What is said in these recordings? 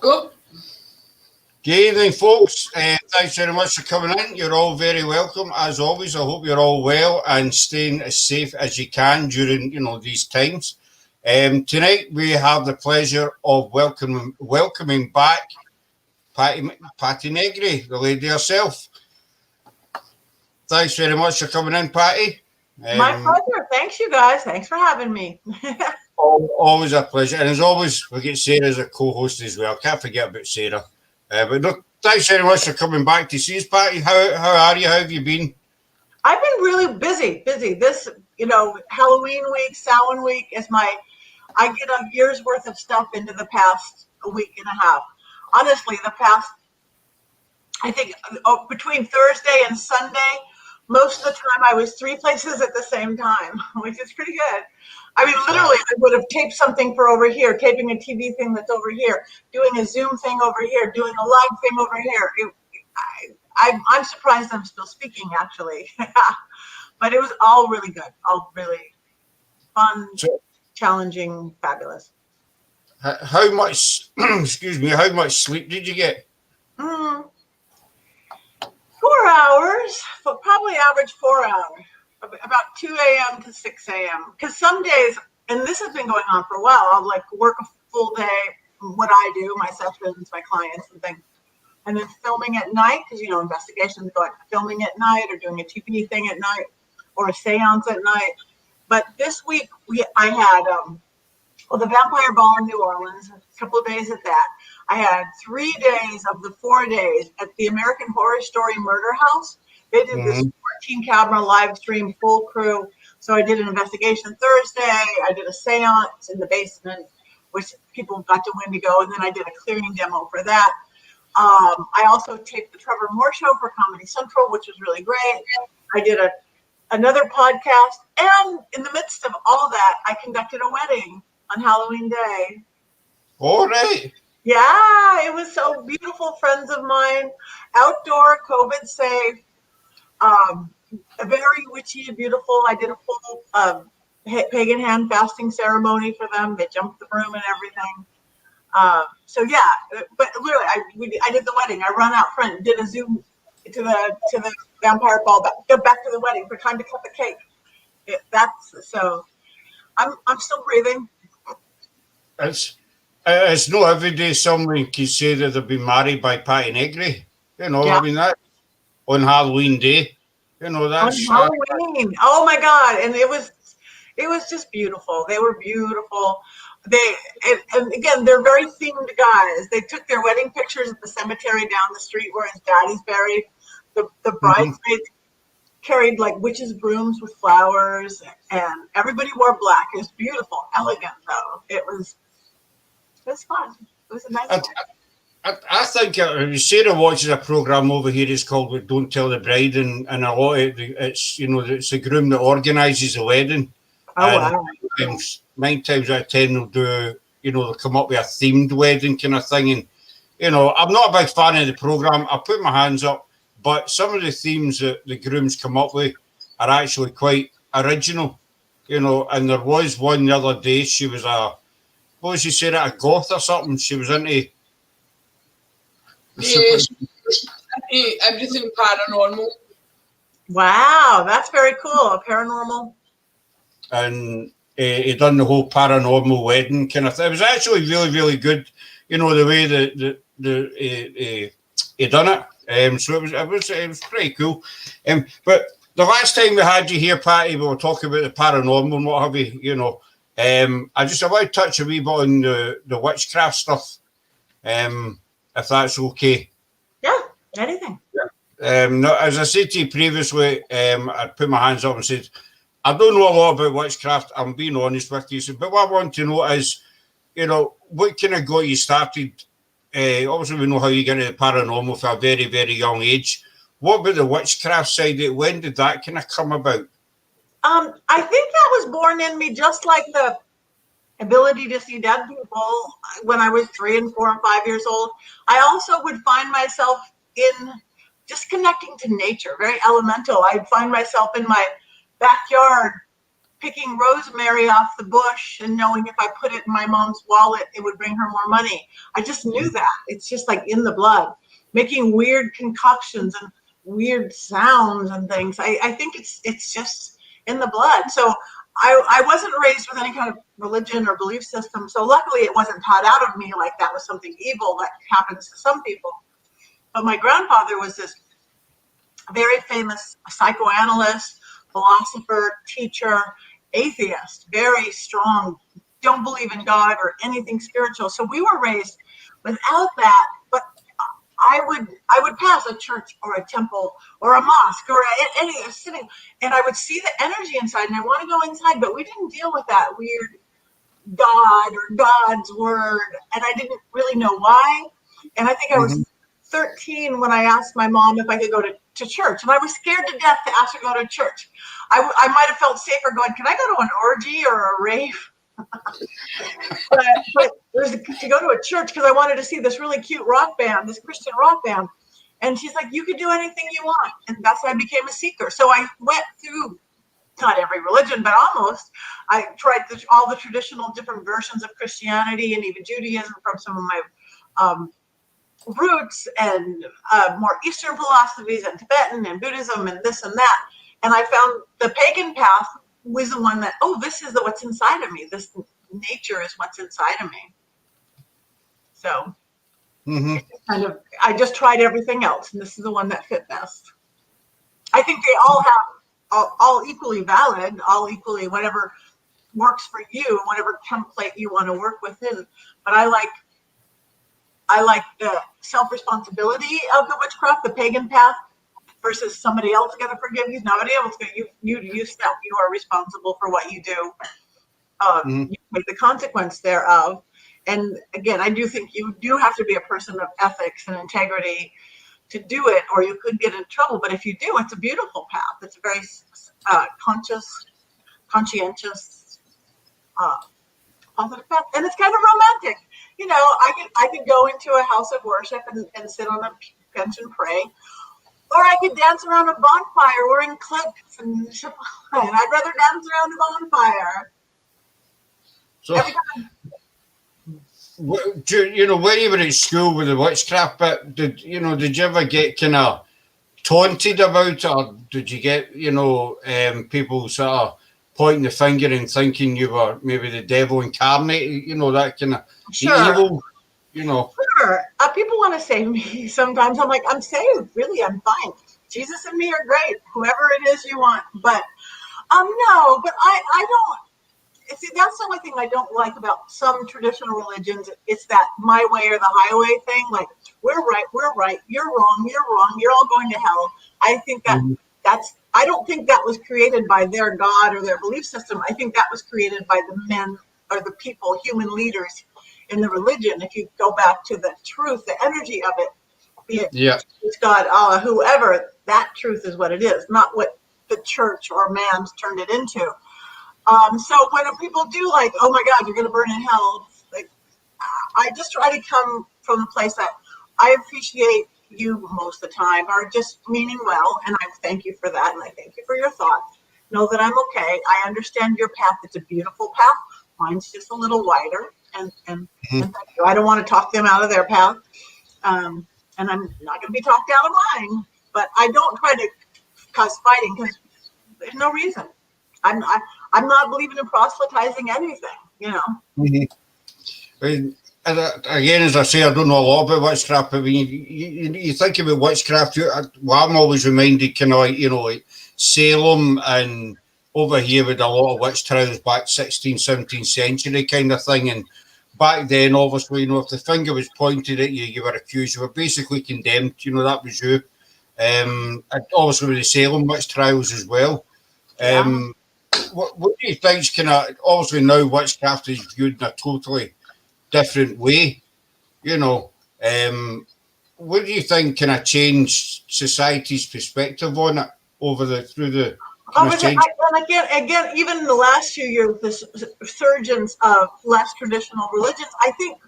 Go. Good evening, folks. Thanks very much for coming in. You're all very welcome, as always. I hope you're all well and staying as safe as you can during, these times. Tonight we have the pleasure of welcoming back Patti Negri, the lady herself. Thanks very much for coming in, Patti. My pleasure. Thanks, you guys. Thanks for having me. Always a pleasure. And as always, we get Sarah as a co-host as well. Can't forget about Sarah. But no, thanks very much for coming back to see us, Patti. How are you? How have you been? I've been really busy. This, Halloween week, Samhain week is I get a year's worth of stuff into the past a week and a half. Honestly, I think between Thursday and Sunday, most of the time I was 3 places at the same time, which is pretty good. I mean, literally, I would have taped something for over here, taping a TV thing that's over here, doing a Zoom thing over here, doing a live thing over here. I'm surprised I'm still speaking, actually. But it was all really good, all really fun, challenging, fabulous. How much, how much sleep did you get? 4 hours, but probably average 4 hours. About 2 a.m. to 6 a.m. Because some days, and this has been going on for a while, I'll work a full day, what I do, my sessions, my clients and things. And then filming at night, because, investigations go filming at night or doing a TV thing at night or a seance at night. But this week, I had, the Vampire Ball in New Orleans, a couple of days at that. I had 3 days of the 4 days at the American Horror Story Murder House. They did this 14-camera live stream, full crew. So I did an investigation Thursday. I did a seance in the basement, which people got to win to go. And then I did a clearing demo for that. I also taped the Trevor Moore Show for Comedy Central, which was really great. I did another podcast. And in the midst of all that, I conducted a wedding on Halloween Day. All right. Yeah, it was so beautiful. Friends of mine, outdoor, COVID safe. Very witchy and beautiful. I did a full pagan hand fasting ceremony for them. They jumped the broom and everything. So yeah, but literally, I did the wedding. I run out front and did a Zoom to the Vampire Ball. Go back to the wedding for time to cut the cake. I'm still breathing. It's not every day someone can say that they've been married by Patti Negri. I mean, that on Halloween Day. That's on Halloween. Oh my God! And it was just beautiful. They were beautiful. And again, they're very themed guys. They took their wedding pictures at the cemetery down the street where his daddy's buried. The bridesmaids carried witches' brooms with flowers, and everybody wore black. It was beautiful, elegant though. It was fun. It was a nice one. I think Sarah watches a program over here. It's called "Don't Tell the Bride," and a lot of it's it's the groom that organises the wedding. Oh wow! 9 times out of 10 they'll do they'll come up with a themed wedding kind of thing, and I'm not a big fan of the program. I put my hands up, but some of the themes that the grooms come up with are actually quite original. And there was one the other day. She was a goth or something. She was into. Everything paranormal. Wow, that's very cool. Paranormal. And he done the whole paranormal wedding kind of thing. It was actually really, really good. The way that he done it. So it was pretty cool. But the last time we had you here, Patti, we were talking about the paranormal and what have you. I want to touch a wee bit on the witchcraft stuff. If that's okay. Yeah, anything. No, as I said to you previously, I put my hands up and said, I don't know a lot about witchcraft. I'm being honest with you. But what I want to know is, what kind of got you started? Obviously, we know how you get into the paranormal for a very, very young age. What about the witchcraft side? When did that kind of come about? I think that was born in me, just like the ability to see dead people when I was 3 and 4 and 5 years old. I also would find myself in just connecting to nature, very elemental. I'd find myself in my backyard picking rosemary off the bush and knowing if I put it in my mom's wallet, it would bring her more money. I just knew that. It's just like in the blood. Making weird concoctions and weird sounds and things. I think it's just in the blood. So I wasn't raised with any kind of religion or belief system. So luckily it wasn't taught out of me like that was something evil that happens to some people. But my grandfather was this very famous psychoanalyst, philosopher, teacher, atheist, very strong, don't believe in God or anything spiritual. So we were raised without that, but I would pass a church or a temple or a mosque or any sitting, and I would see the energy inside, and I want to go inside, but we didn't deal with that weird God or God's word, and I didn't really know why. And I think I was 13 when I asked my mom if I could go to church, and I was scared to death to ask her to go to church. I might have felt safer going, can I go to an orgy or a rave? but it was to go to a church because I wanted to see this really cute rock band, this Christian rock band. And she's like, you could do anything you want. And that's why I became a seeker. So I went through, not every religion, but almost. I tried all the traditional different versions of Christianity and even Judaism from some of my roots, and more Eastern philosophies and Tibetan and Buddhism and this and that. And I found the pagan path was the one that, this is what's inside of me. This nature is what's inside of me. So kind of, I just tried everything else, and this is the one that fit best. I think they all have all equally valid, all equally whatever works for you, whatever template you want to work within. But I like the self-responsibility of the witchcraft, the pagan path, versus somebody else going to forgive you. Nobody else going to. You step. You are responsible for what you do. You make the consequence thereof. And again, I do think you do have to be a person of ethics and integrity to do it, or you could get in trouble. But if you do, it's a beautiful path. It's a very conscientious, positive path, and it's kind of romantic. I could go into a house of worship and sit on a bench and pray, or I could dance around a bonfire wearing cloaks and I'd rather dance around a bonfire. So, when you were at school with the witchcraft bit, did you ever get kind of taunted about it, or did you get, people sort of pointing the finger and thinking you were maybe the devil incarnate, that kind of evil, Sure. People want to save me sometimes. I'm like, I'm saved. Really, I'm fine. Jesus and me are great. Whoever it is you want. But, no, but I don't. See, that's the only thing I don't like about some traditional religions. It's that my way or the highway thing. Like, we're right, you're wrong, you're all going to hell. I think I don't think that was created by their God or their belief system. I think that was created by the men or the people, human leaders in the religion. If you go back to the truth, the energy of it, be it it's God, Allah, whoever, that truth is what it is, not what the church or man's turned it into. So when people do like, oh my God, you're going to burn in hell, like, I just try to come from a place that I appreciate you most of the time are just meaning well, and I thank you for that, and I thank you for your thoughts. Know that I'm okay. I understand your path. It's a beautiful path. Mine's just a little wider, and thank you. I don't want to talk them out of their path, and I'm not going to be talked out of mine. But I don't try to cause fighting because there's no reason. I'm not believing in proselytizing anything. Again, as I say, I don't know a lot about witchcraft, but when you think about witchcraft, I'm always reminded kind of like Salem and over here with a lot of witch trials back 16th, 17th century kind of thing. And back then, obviously, if the finger was pointed at you, you were accused, you were basically condemned, that was you. And obviously with the Salem witch trials as well. What do you think is kind of, obviously now witchcraft is viewed in a totally different way, what do you think kind of changed society's perspective on it through the and again, even in the last few years, the resurgence of less traditional religions, I think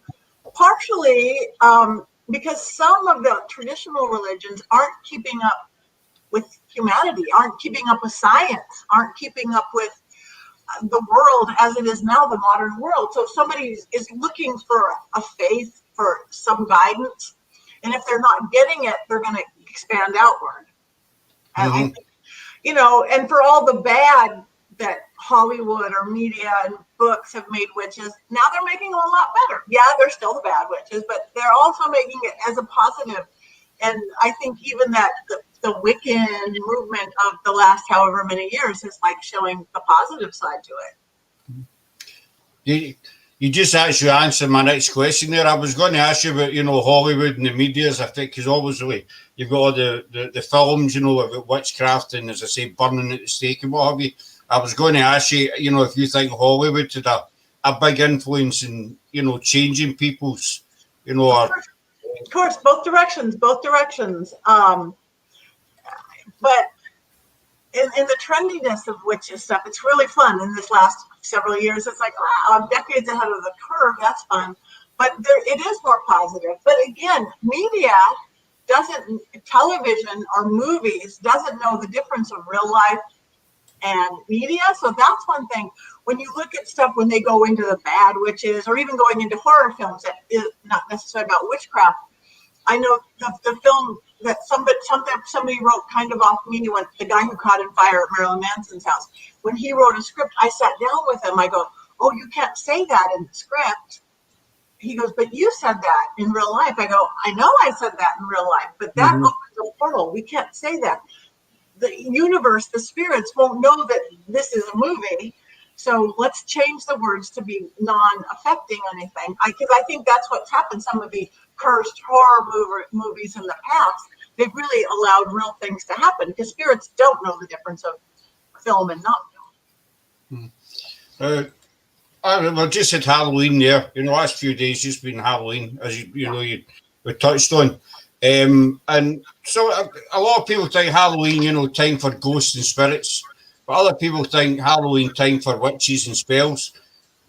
partially because some of the traditional religions aren't keeping up with humanity, aren't keeping up with science, aren't keeping up with the world as it is now, the modern world. So if somebody is looking for a faith, for some guidance, and if they're not getting it, they're going to expand outward. And I think, and for all the bad that Hollywood or media and books have made witches, now they're making them a lot better. Yeah, they're still the bad witches, but they're also making it as a positive. And I think even that the Wiccan movement of the last however many years is like showing the positive side to it. You just actually answered my next question there. I was going to ask you about, Hollywood and the media's effect, because obviously you've got all the films, about witchcraft and, as I say, burning at the stake and what have you. I was going to ask you, if you think Hollywood had a big influence in, changing people's, Of course, both directions. But in the trendiness of witches stuff, it's really fun in this last several years. It's like, wow, I'm decades ahead of the curve. That's fun. But it is more positive. But again, media television or movies doesn't know the difference of real life and media. So that's one thing. When you look at stuff, when they go into the bad witches, or even going into horror films that is not necessarily about witchcraft. I know the film that somebody wrote kind of off me, when the guy who caught in fire at Marilyn Manson's house, when he wrote a script, I sat down with him. I go, "Oh, you can't say that in the script." He goes, "But you said that in real life." I go, "I know I said that in real life, but that opens a portal. We can't say that. The universe, the spirits won't know that this is a movie. So let's change the words to be non-affecting anything." Because I think that's what's happened. Some of the cursed horror movies in the past, they've really allowed real things to happen, because spirits don't know the difference of film and not film. We've just had Halloween there. Last few days just been Halloween, as we touched on. And so a lot of people think Halloween, time for ghosts and spirits, but other people think Halloween time for witches and spells.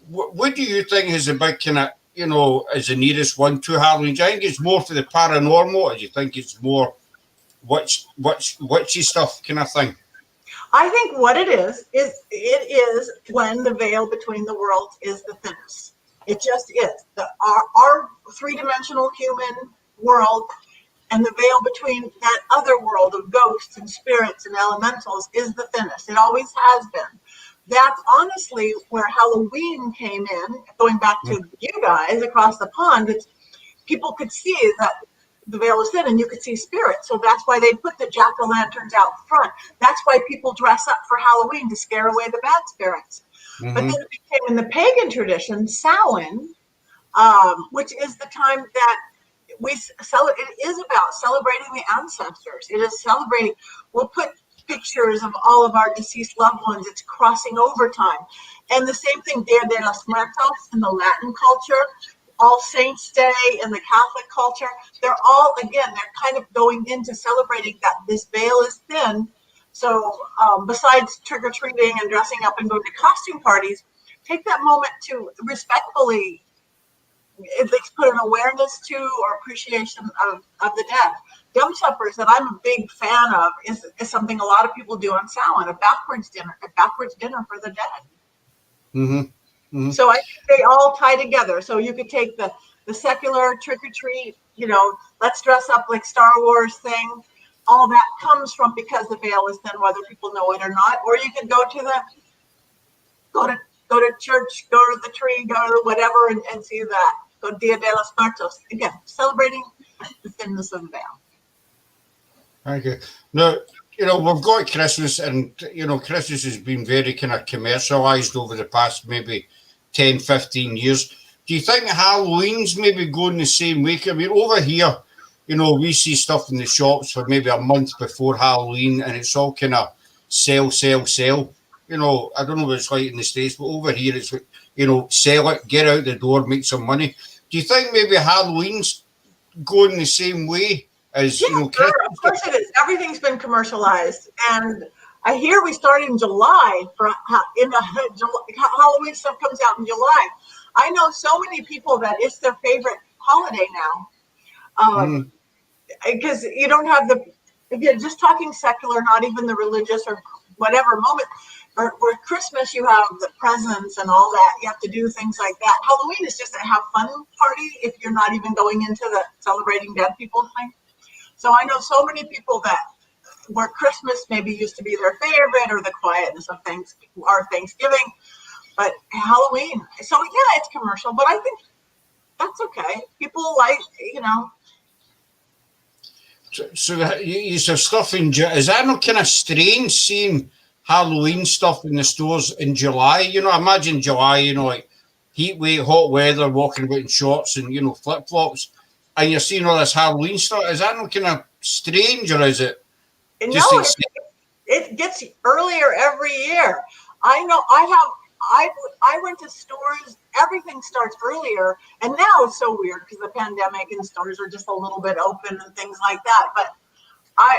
What do you think is the big kind of, is the nearest one to Halloween? Do you think it's more for the paranormal, or do you think it's more witchy stuff kind of thing? I think what it is when the veil between the worlds is the thinnest. It just is. Our three-dimensional human world and the veil between that other world of ghosts and spirits and elementals is the thinnest. It always has been. That's honestly where Halloween came in, going back to you guys across the pond. It's, people could see that the veil is thin and you could see spirits. So that's why they put the jack-o'-lanterns out front. That's why people dress up for Halloween, to scare away the bad spirits. But then it became, in the pagan tradition, Samhain, which is the time that we celebrate. It is about celebrating the ancestors. It is celebrating. We'll put pictures of all of our deceased loved ones. It's crossing over time. And the same thing, Dia de los Muertos in the Latin culture, All Saints Day in the Catholic culture. They're all, again, they're kind of going into celebrating that this veil is thin. So besides trick-or-treating and dressing up and going to costume parties, take that moment to respectfully at least put an awareness to or appreciation of the dead. Dumb suppers that I'm a big fan of is something a lot of people do on Samhain, a backwards dinner for the dead. So I think they all tie together. So you could take the secular trick-or-treat, let's dress up like Star Wars thing. All that comes from because the veil is thin, whether people know it or not. Or you could go to church, go to the tree, go to whatever, and see that. Go Dia de los Muertos. Again, celebrating the thinness of the veil. Thank you. Now, we've got Christmas, and, Christmas has been very kind of commercialised over the past maybe 10, 15 years. Do you think Halloween's maybe going the same way? I mean, over here, we see stuff in the shops for maybe a month before Halloween, and it's all kind of sell. I don't know what it's like in the States, but over here it's like, sell it, get out the door, make some money. Do you think maybe Halloween's going the same way as, Christmas? Sure, of course it is. Everything's been commercialized. And I hear we start in July. Halloween stuff comes out in July. I know so many people that it's their favorite holiday now. Because you don't have again, just talking secular, not even the religious or whatever moment, or Christmas, you have the presents and all that. You have to do things like that. Halloween is just a have fun party if you're not even going into the celebrating dead people thing. So I know so many people that where Christmas maybe used to be their favorite or the quietness of Thanksgiving, but Halloween. So yeah, it's commercial, but I think that's okay. People like, So you have stuff in is that not kind of strange seeing Halloween stuff in the stores in July? Imagine July, like heat wave, hot weather, walking about in shorts and flip flops, and you're seeing all this Halloween stuff. Is that not kind of strange, or is it just no, it gets earlier every year. I know I went to stores, everything starts earlier, and now it's so weird because the pandemic and stores are just a little bit open and things like that. But I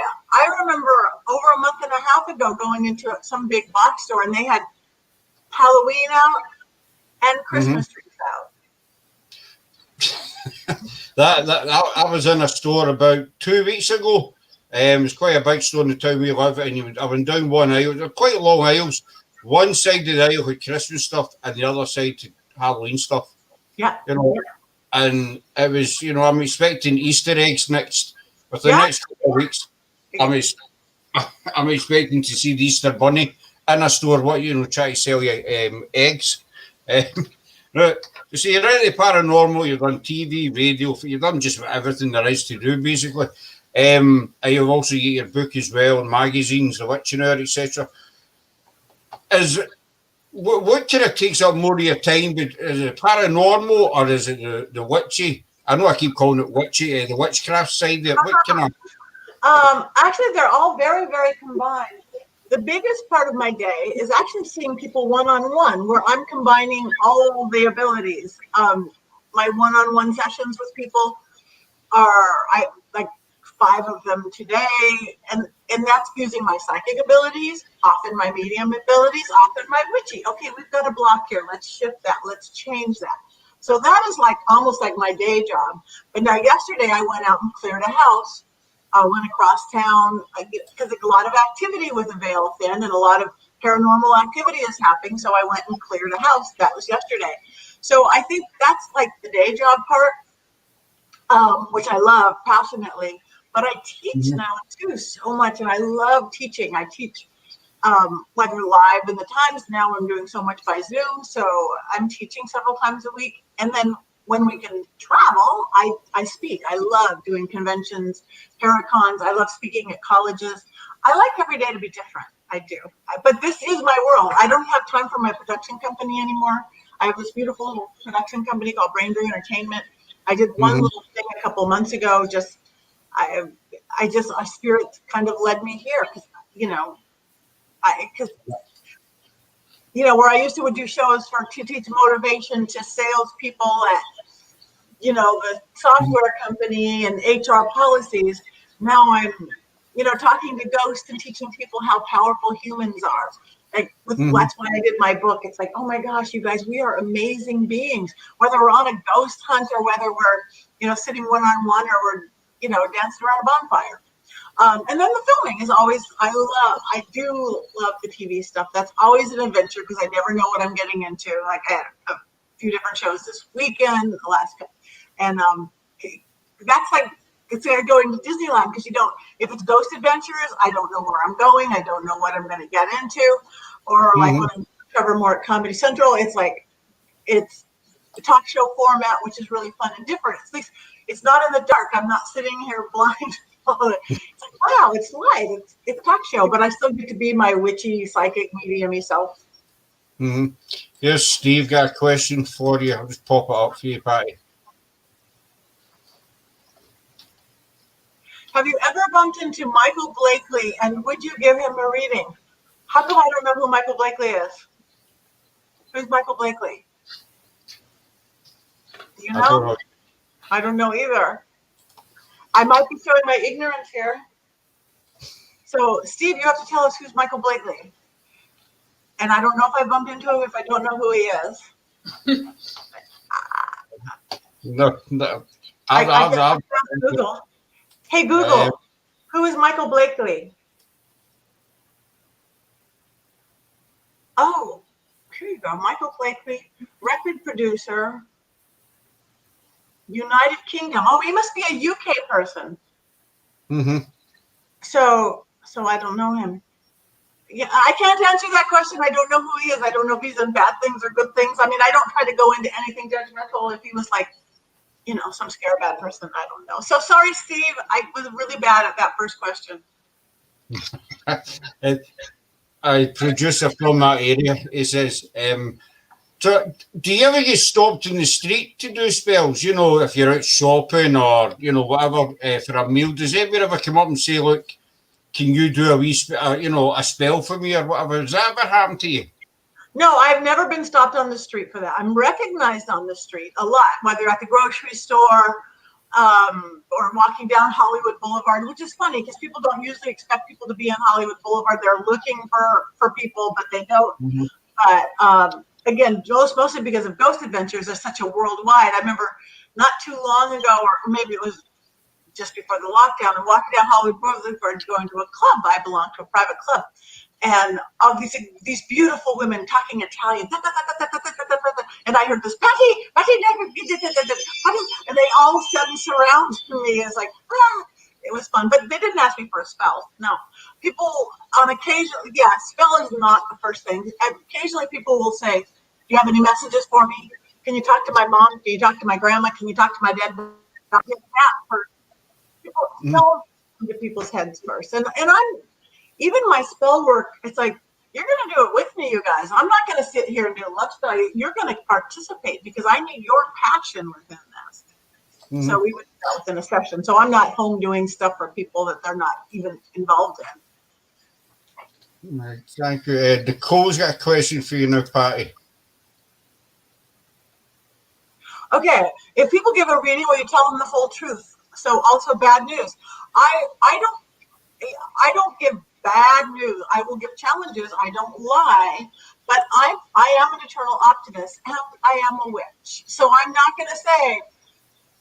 remember over a month and a half ago going into some big box store and they had Halloween out and Christmas trees out. I was in a store about 2 weeks ago. It's quite a big store in the town we live in, and I went down one aisle. They're quite long aisles. One side of the aisle had Christmas stuff, and the other side had Halloween stuff. Yeah. And it was, I'm expecting Easter eggs within the next couple of weeks. I'm expecting to see the Easter bunny in a store. Try to sell you eggs. Now, you see, you're into paranormal. You've done TV, radio. You've done just everything there is to do, basically. And you've also got your book as well, and magazines, The Witching Hour, etc. What kind of takes up more of your time? Is it paranormal or is it the witchy? I know I keep calling it witchy, the witchcraft side. What kind of? Actually, they're all very, very combined. The biggest part of my day is actually seeing people one-on-one, where I'm combining all the abilities. My one-on-one sessions with people I like 5 of them today, and that's using my psychic abilities, often my medium abilities, often my witchy. Okay, we've got a block here. Let's shift that. Let's change that. So that is like almost like my day job. But now yesterday I went out and cleared a house. I went across town because a lot of activity with the veil thin and a lot of paranormal activity is happening. So I went and cleared a house. That was yesterday. So I think that's like the day job part, which I love passionately. But I teach now too so much, and I love teaching. I teach whether live in the Times. Now I'm doing so much by Zoom, so I'm teaching several times a week. And then when we can travel, I speak. I love doing conventions, paracons. I love speaking at colleges. I like every day to be different. I do. But this is my world. I don't have time for my production company anymore. I have this beautiful little production company called Brainbury Entertainment. I did one little thing a couple months ago. A spirit kind of led me here because where I used to would do shows to teach motivation to salespeople at the software company and HR policies. Now I'm talking to ghosts and teaching people how powerful humans are. That's why I did my book. It's like, oh my gosh, you guys, we are amazing beings. Whether we're on a ghost hunt or whether we're sitting one-on-one or we're dancing around a bonfire. And then the filming is always, I do love the TV stuff. That's always an adventure because I never know what I'm getting into. Like I had a few different shows this weekend, Alaska. And that's like, it's like going to Disneyland because if it's Ghost Adventures, I don't know where I'm going. I don't know what I'm going to get into. Or like when I cover more at Comedy Central, it's like, it's a talk show format, which is really fun and different. At least it's not in the dark. I'm not sitting here blind. It's like, wow, it's light. It's a talk show, but I still get to be my witchy, psychic, medium-y self. Here's Steve got a question for you. I'll just pop it up for you, Patti. Have you ever bumped into Michael Blakely, and would you give him a reading? How come I don't know who Michael Blakely is? Who's Michael Blakely? Do you know? I don't know either. I might be showing my ignorance here. So, Steve, you have to tell us who's Michael Blakely. And I don't know if I bumped into him if I don't know who he is. No. I'll Google. Hey, Google, who is Michael Blakely? Oh, here you go. Michael Blakely, record producer, United Kingdom. Oh, he must be a UK person. Mm-hmm. So I don't know him. Yeah, I can't answer that question. I don't know who he is. I don't know if he's in bad things or good things. I mean, I don't try to go into anything judgmental. If he was like, some scare bad person, I don't know. So sorry, Steve. I was really bad at that first question. A producer from that area, he says, so do you ever get stopped in the street to do spells? If you're out shopping or, whatever, for a meal, does anyone ever come up and say, look, can you do a wee, a spell for me or whatever? Has that ever happened to you? No, I've never been stopped on the street for that. I'm recognized on the street a lot, whether at the grocery store or walking down Hollywood Boulevard, which is funny because people don't usually expect people to be on Hollywood Boulevard. They're looking for people, but they don't. Mm-hmm. But again, mostly because of Ghost Adventures are such a worldwide. I remember not too long ago, or maybe it was just before the lockdown, and walking down Hollywood Boulevard going to a club. I belong to a private club. And all these beautiful women talking Italian, and I heard this Patti Negri, and they all of a sudden surrounded me. It's like, it was fun, but they didn't ask me for a spell. No, people on occasion, yeah, spell is not the first thing. Occasionally, people will say, "Do you have any messages for me? Can you talk to my mom? Can you talk to my grandma? Can you talk to my dad?" That first. People spell into people's heads first, and I'm even my spell work, it's like, you're going to do it with me, you guys. I'm not going to sit here and do a love spell. You're going to participate because I need your passion within this. Mm-hmm. So we would do that within a session. So I'm not home doing stuff for people that they're not even involved in. Right, thank you. Nicole's got a question for you now, Patti. Okay, if people give a reading, will you tell them the full truth? So also bad news. I don't give bad news. I will give challenges. I don't lie, but I am an eternal optimist and I am a witch. So I'm not going to say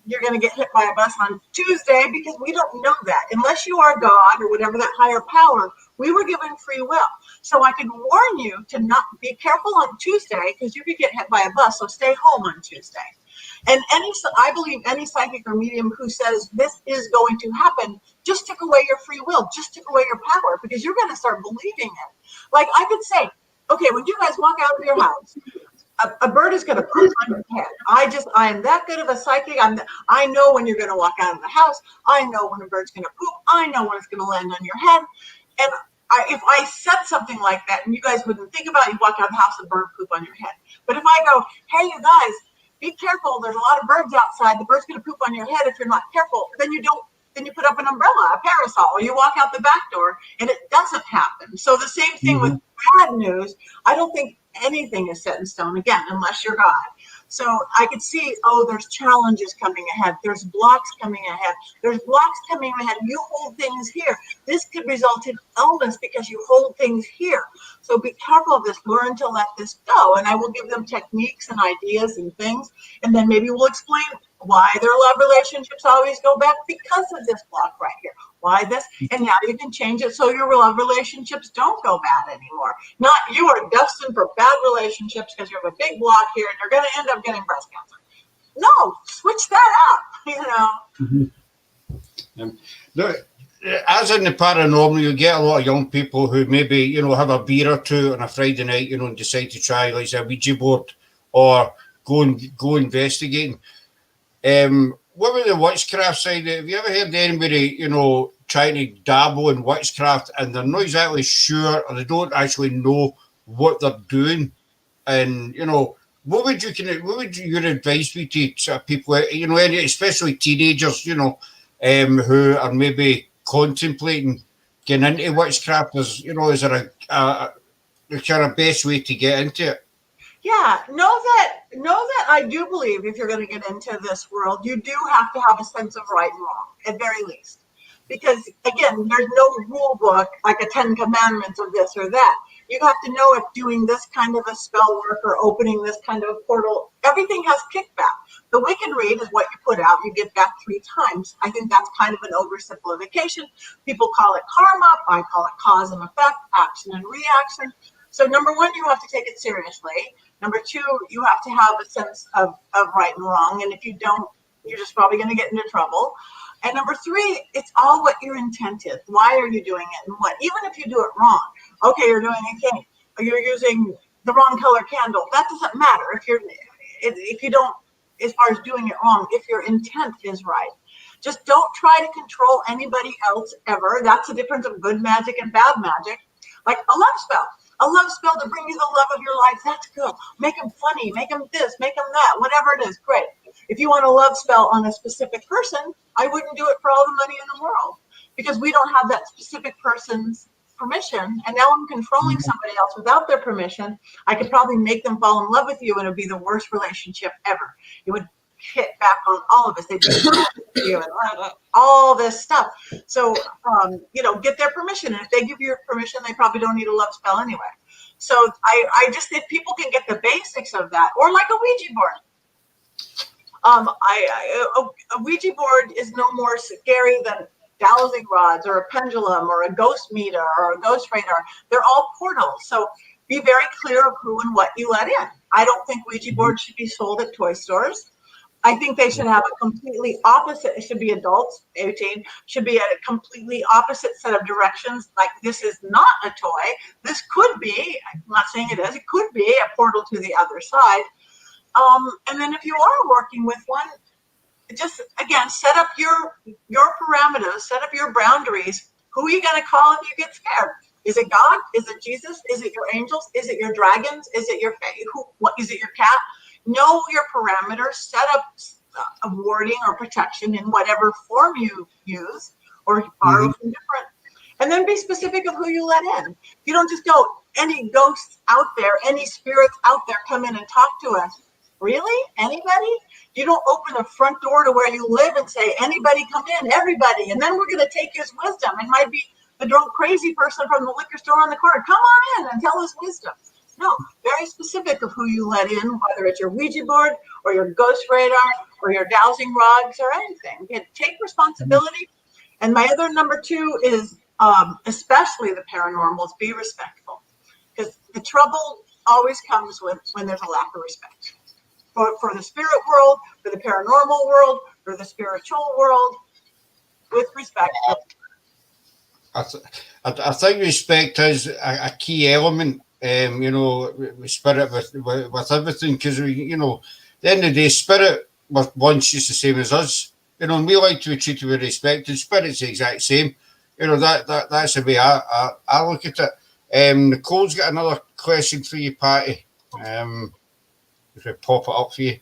you're going to get hit by a bus on Tuesday because we don't know that. Unless you are God or whatever that higher power, we were given free will. So I can warn you to not be careful on Tuesday because you could get hit by a bus. So stay home on Tuesday. And I believe any psychic or medium who says this is going to happen just took away your free will, just took away your power because you're going to start believing it. Like I could say, okay, when you guys walk out of your house, a bird is going to poop on your head. I am that good of a psychic. I know when you're going to walk out of the house. I know when a bird's going to poop. I know when it's going to land on your head. And if I said something like that and you guys wouldn't think about it, you walk out of the house and bird poop on your head. But if I go, hey, you guys, be careful. There's a lot of birds outside. The bird's going to poop on your head if you're not careful. Then you put up an umbrella, a parasol, or you walk out the back door and it doesn't happen. So the same thing with bad news. I don't think anything is set in stone, again, unless you're God. So I could see, there's challenges coming ahead. There's blocks coming ahead. There's blocks coming ahead. You hold things here. This could result in illness because you hold things here. So be careful of this. Learn to let this go. And I will give them techniques and ideas and things. And then maybe we'll explain why their love relationships always go back because of this block right here. Why this? And now you can change it so your love relationships don't go bad anymore. Not you are destined for bad relationships because you have a big block here and you're going to end up getting breast cancer. No, switch that up, As in the paranormal, you get a lot of young people who maybe, have a beer or two on a Friday night, and decide to try, like say, a Ouija board or go investigating. What about the witchcraft side? Have you ever heard anybody, trying to dabble in witchcraft and they're not exactly sure or they don't actually know what they're doing? And, what would your advice be to people, especially teenagers, who are maybe contemplating getting into witchcraft? Is there a kind of best way to get into it? Yeah, know that I do believe if you're going to get into this world, you do have to have a sense of right and wrong, at very least. Because again, there's no rule book like a 10 commandments of this or that. You have to know if doing this kind of a spell work or opening this kind of a portal, everything has kickback. The Wicked read is what you put out, you get back 3 times. I think that's kind of an oversimplification. People call it karma. I call it cause and effect, action and reaction. So number one, you have to take it seriously. Number two, you have to have a sense of right and wrong. And if you don't, you're just probably going to get into trouble. And number three, it's all what your intent is. Why are you doing it and what? Even if you do it wrong. Okay, you're doing a cake. You're using the wrong color candle. That doesn't matter if you don't, as far as doing it wrong, if your intent is right. Just don't try to control anybody else ever. That's the difference of good magic and bad magic. Like a love spell. A love spell to bring you the love of your life. That's good. Make them funny. Make them this. Make them that. Whatever it is, great. If you want a love spell on a specific person, I wouldn't do it for all the money in the world because we don't have that specific person's permission. And now I'm controlling somebody else without their permission. I could probably make them fall in love with you and it would be the worst relationship ever. It would hit back on all of us. They'd be you and all this stuff. So, get their permission. And if they give you permission, they probably don't need a love spell anyway. So I just think people can get the basics of that, or like a Ouija board. A Ouija board is no more scary than dowsing rods or a pendulum or a ghost meter or a ghost radar. They're all portals. So be very clear of who and what you let in. I don't think Ouija boards should be sold at toy stores. I think they should have a completely opposite. It should be adults, 18, should be a completely opposite set of directions. Like, this is not a toy. This could be, I'm not saying it is, it could be a portal to the other side. And then if you are working with one, just, again, set up your parameters, set up your boundaries. Who are you going to call if you get scared? Is it God? Is it Jesus? Is it your angels? Is it your dragons? Is it your what? Is it your cat? Know your parameters, set up a warding or protection in whatever form you use or borrow from different, and then be specific of who you let in. You don't just go, any ghosts out there, any spirits out there come in and talk to us. Really? Anybody? You don't open a front door to where you live and say, anybody come in, everybody, and then we're going to take his wisdom. It might be the drunk crazy person from the liquor store on the corner. Come on in and tell us wisdom. No, very specific of who you let in, whether it's your Ouija board or your ghost radar or your dowsing rods or anything. Take responsibility. And my other number two is, especially the paranormals, be respectful. Because the trouble always comes when there's a lack of respect. For the spirit world, for the paranormal world, for the spiritual world, with respect. I think respect is a key element. With spirit, with everything, because at the end of the day, spirit wants just the same as us. And we like to be treated with respect, and spirit's the exact same. That's the way I look at it. Nicole's got another question for you, Patti. If I pop it up for you.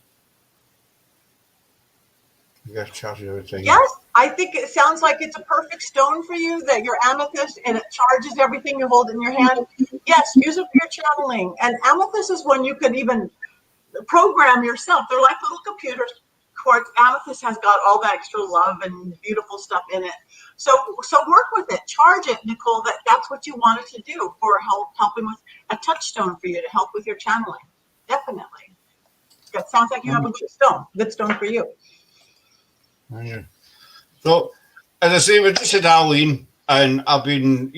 You got to charge everything. Yes, I think it sounds like it's a perfect stone for you, that your amethyst, and it charges everything you hold in your hand. Yes, use it for your channeling. And amethyst is one you could even program yourself. They're like little computers. Quartz, amethyst has got all that extra love and beautiful stuff in it. So work with it. Charge it, Nicole. That's what you wanted to do for helping with a touchstone for you to help with your channeling. Definitely. That sounds like you have a good stone. Good stone for you. Yeah. So, as I say, we just had Halloween, and I've been,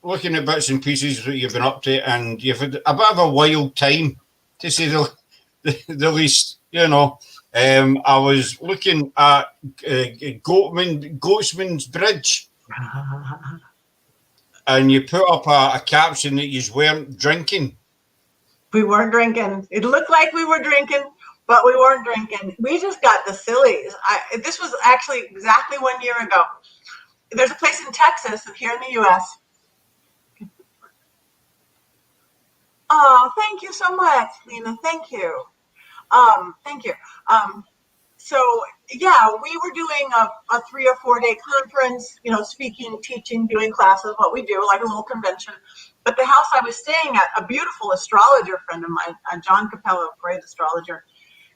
looking at bits and pieces that you've been up to, and you've had a bit of a wild time, to say the least. I was looking at Goatsman's Bridge, and you put up a caption that you weren't drinking. We weren't drinking. It looked like we were drinking, but we weren't drinking. We just got the sillies. This was actually exactly 1 year ago. There's a place in Texas and here in the U.S. Oh, thank you so much, Lena. Thank you. Thank you. So, yeah, we were doing a 3 or 4 day conference, speaking, teaching, doing classes, what we do, like a little convention. But the house I was staying at, a beautiful astrologer friend of mine, John Capello, great astrologer,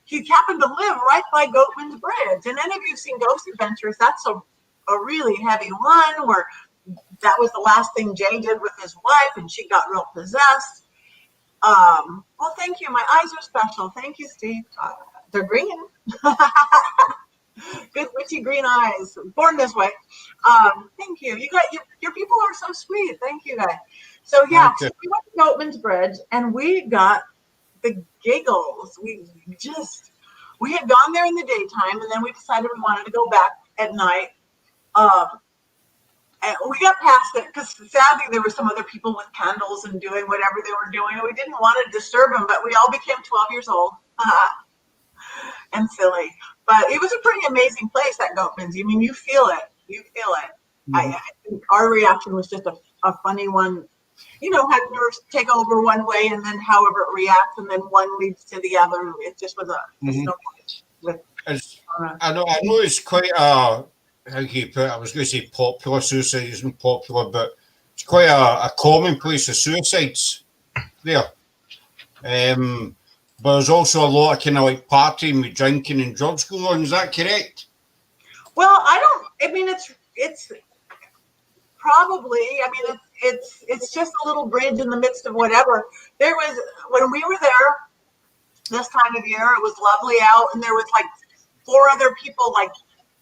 he happened to live right by Goatman's Bridge. And any of you have seen Ghost Adventures, that's a really heavy one, where that was the last thing Jay did with his wife, and she got real possessed. Well, thank you. My eyes are special. Thank you, Steve. They're green. Good witchy green eyes. Born this way. Thank you. You got your people are so sweet. Thank you, guys. So yeah, Okay. so we went to Goatman's Bridge and we got the giggles. We had gone there in the daytime and then we decided we wanted to go back at night. Um, and we got past it because sadly there were some other people with candles and doing whatever they were doing, and we didn't want to disturb them, but we all became 12 years old and silly. But it was a pretty amazing place, that Goatman's. I mean, you feel it. You feel it. Mhm. I think our reaction was just a funny one. You know, have nerves take over one way and then however it reacts, and then one leads to the other. It just was a Mhm. snowball with It's, I know it's quite a, how can you put it? I was going to say popular, suicide isn't popular, but it's quite a common place of suicides there. But there's also a lot of kind of like partying with drinking and drugs going on. Is that correct? Well, I mean, it's probably. I mean, it's just a little bridge in the midst of whatever. There was when we were there this time of year. It was lovely out, and there was like four other people like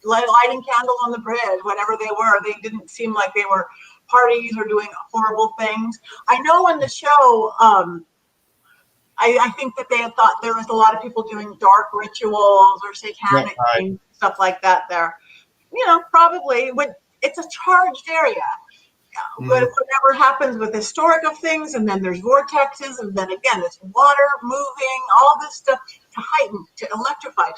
lighting candles on the bridge. Whatever they were, they didn't seem like they were parties or doing horrible things. I know in the show. I think that they had thought there was a lot of people doing dark rituals or Yeah. satanic things, stuff like that there. You know, probably when it's a charged area. But Mhm. whatever happens with historic of things, and then there's vortexes, and then again, it's water moving, all this stuff to heighten, to electrify.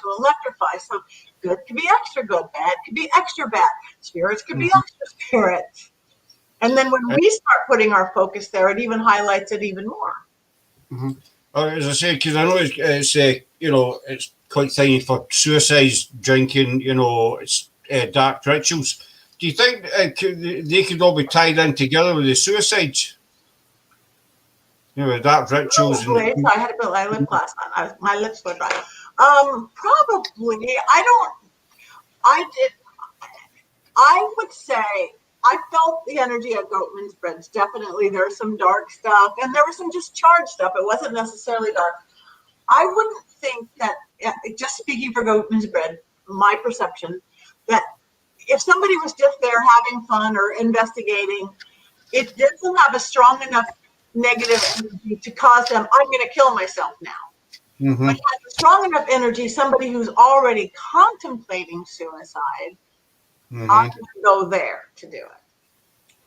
So good could be extra good, bad could be extra bad, spirits could be Mhm. extra spirits. And then when we start putting our focus there, it even highlights it even more. Mhm. As I say, because I know it's it's quite tiny for suicides, drinking, it's dark rituals. Do you think they could all be tied in together with the suicides? Dark rituals and Probably. So I had to put my lip gloss on. My lips were dry. Probably. I don't. I did. I would say I felt the energy at Goatman's Bridge. Definitely, there's some dark stuff, and there was some just charged stuff. It wasn't necessarily dark. I wouldn't think that. Just speaking for Goatman's Bridge, my perception that if somebody was just there having fun or investigating, it doesn't have a strong enough negative energy to cause them. I'm going to kill myself now. But Mhm. has a strong enough energy. Somebody who's already contemplating suicide, I'm Mhm. going to go there to do it.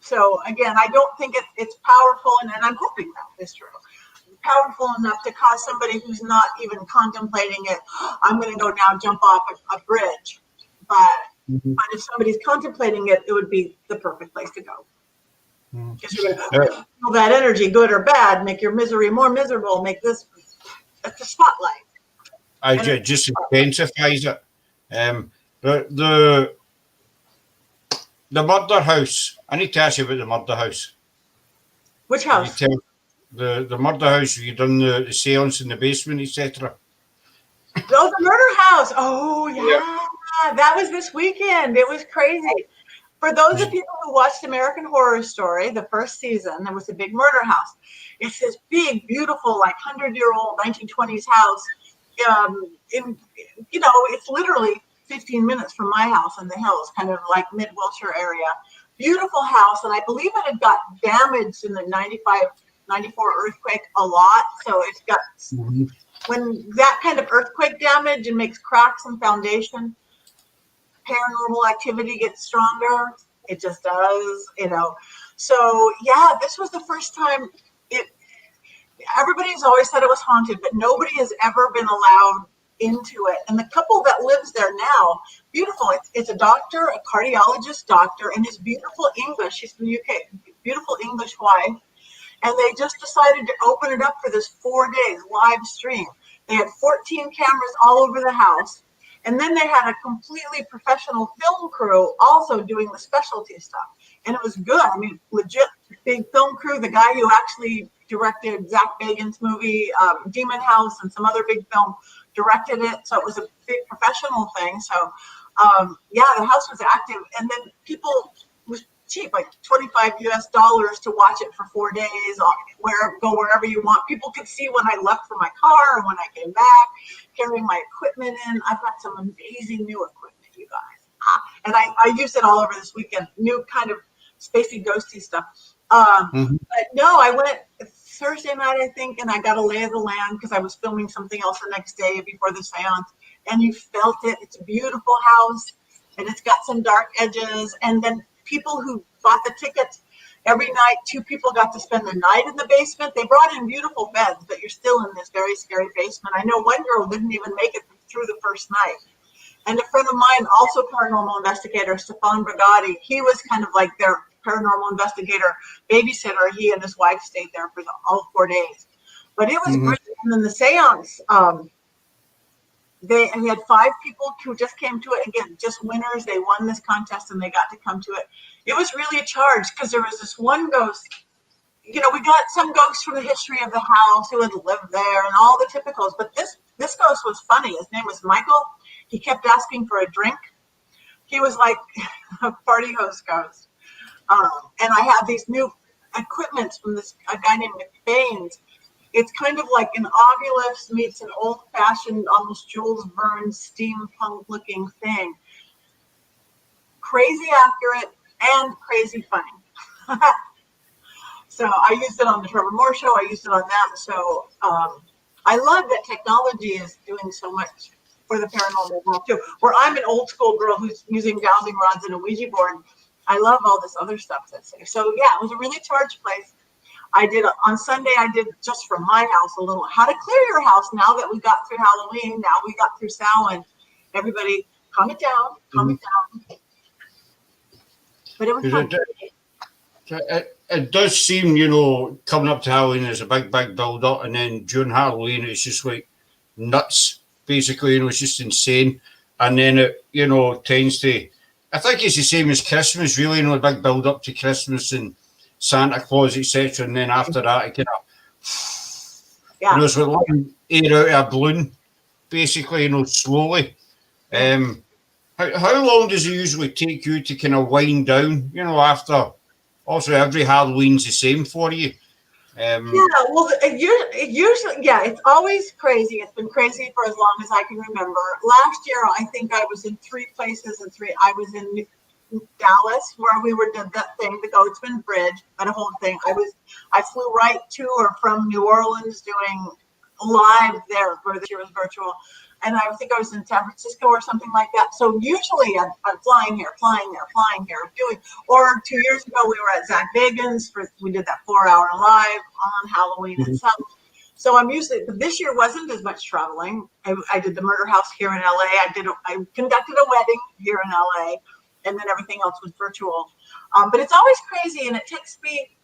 So again, I don't think it's powerful, and I'm hoping that is true. Powerful enough to cause somebody who's not even contemplating it. I'm going to go now jump off a bridge, but Mhm. if somebody's contemplating it, it would be the perfect place to go Mhm. because you're going Uh, to feel that energy, good or bad, make your misery more miserable, make this it's a spotlight. And it's just intensifies it. Um, the the murder house. I need to ask you about the murder house. which Did you house? tell the murder house? You done the seance in the basement, etc. Oh, the murder house. Oh Yeah. yeah, that was this weekend. It was crazy. For those of people who watched American Horror Story, the first season, there was a big murder house. It's this big, beautiful, like 100-year-old 1920s house. In it's literally 15 minutes from my house in the hills, kind of like mid Wilshire area. Beautiful house, and I believe it had got damaged in the 95, 94 earthquake a lot. So it's got Mhm. when that kind of earthquake damage and makes cracks in foundation, paranormal activity gets stronger. It just does. So yeah, this was the first time it everybody's always said it was haunted, but nobody has ever been allowed into it. And the couple that lives there now, beautiful. It's a doctor, a cardiologist doctor, and his beautiful English. She's from the UK, beautiful English wife. And they just decided to open it up for this 4 days live stream. They had 14 cameras all over the house. And then they had a completely professional film crew also doing the specialty stuff. And it was good. I mean, legit big film crew. The guy who actually directed Zach Bagans' movie, Demon House, and some other big film directed it. So it was a big professional thing. So, yeah, the house was active. And then people was cheap, like $25 to watch it for 4 days. Go wherever you want. People could see when I left for my car and when I came back, carrying my equipment in. I've got some amazing new equipment, you guys. And I used it all over this weekend. New kind of spacey, ghosty stuff. But no, I went Thursday night, I think, and I got a lay of the land because I was filming something else the next day before the seance. And you felt it. It's a beautiful house, and it's got some dark edges. And then people who bought the tickets every night, 2 people got to spend the night in the basement. They brought in beautiful beds, but you're still in this very scary basement. I know one girl didn't even make it through the first night. And a friend of mine, also paranormal investigator, Stefan Brigatti, he was kind of like their paranormal investigator babysitter. He and his wife stayed there for all 4 days. But it was great. And then the seance, we had 5 people who just came to it. Again, just winners. They won this contest and they got to come to it. It was really a charge because there was this one ghost. You know, we got some ghosts from the history of the house who had lived there and all the typicals. But this ghost was funny. His name was Michael. He kept asking for a drink. He was like a party host ghost. And I have these new equipment from a guy named McBain's. It's kind of like an Ovilus meets an old-fashioned, almost Jules Verne steampunk-looking thing. Crazy accurate and crazy funny. So I used it on the Trevor Moore show. I used it on that. So I love that technology is doing so much for the paranormal world too. Where I'm an old school girl who's using dowsing rods and a Ouija board. I love all this other stuff that's there. So yeah, it was a really charged place. I did on Sunday. I did just from my house a little how to clear your house. Now that we got through Halloween, now we got through Samhain. Everybody, calm it down, calm it down. But it was fun. It does seem, you know, coming up to Halloween, there's a big build up, and then during Halloween, it's just like nuts. Basically, you know, it's just insane, and then it, you know, tends to. I think it's the same as Christmas, really. You know, a big build up to Christmas and Santa Claus, etc. And then after that, it kind of, you know, it's like letting air out of a balloon, basically, you know, slowly. How long does it usually take you to kind of wind down, you know, after? Also, every Halloween's the same for you. Yeah, well, it usually, yeah, it's always crazy. It's been crazy for as long as I can remember. Last year, I think I was in 3 places I was in Dallas, where we did that thing, the Goatsman Bridge, and a whole thing. I flew right to or from New Orleans doing live there, where this year was virtual. And I think I was in San Francisco or something like that. So usually I'm flying here, doing. Or 2 years ago we were at Zach Bagan's we did that 4-hour live on Halloween itself. So I'm usually, but this year wasn't as much traveling. I did the murder house here in LA. I conducted a wedding here in LA, and then everything else was virtual. But it's always crazy, and it takes me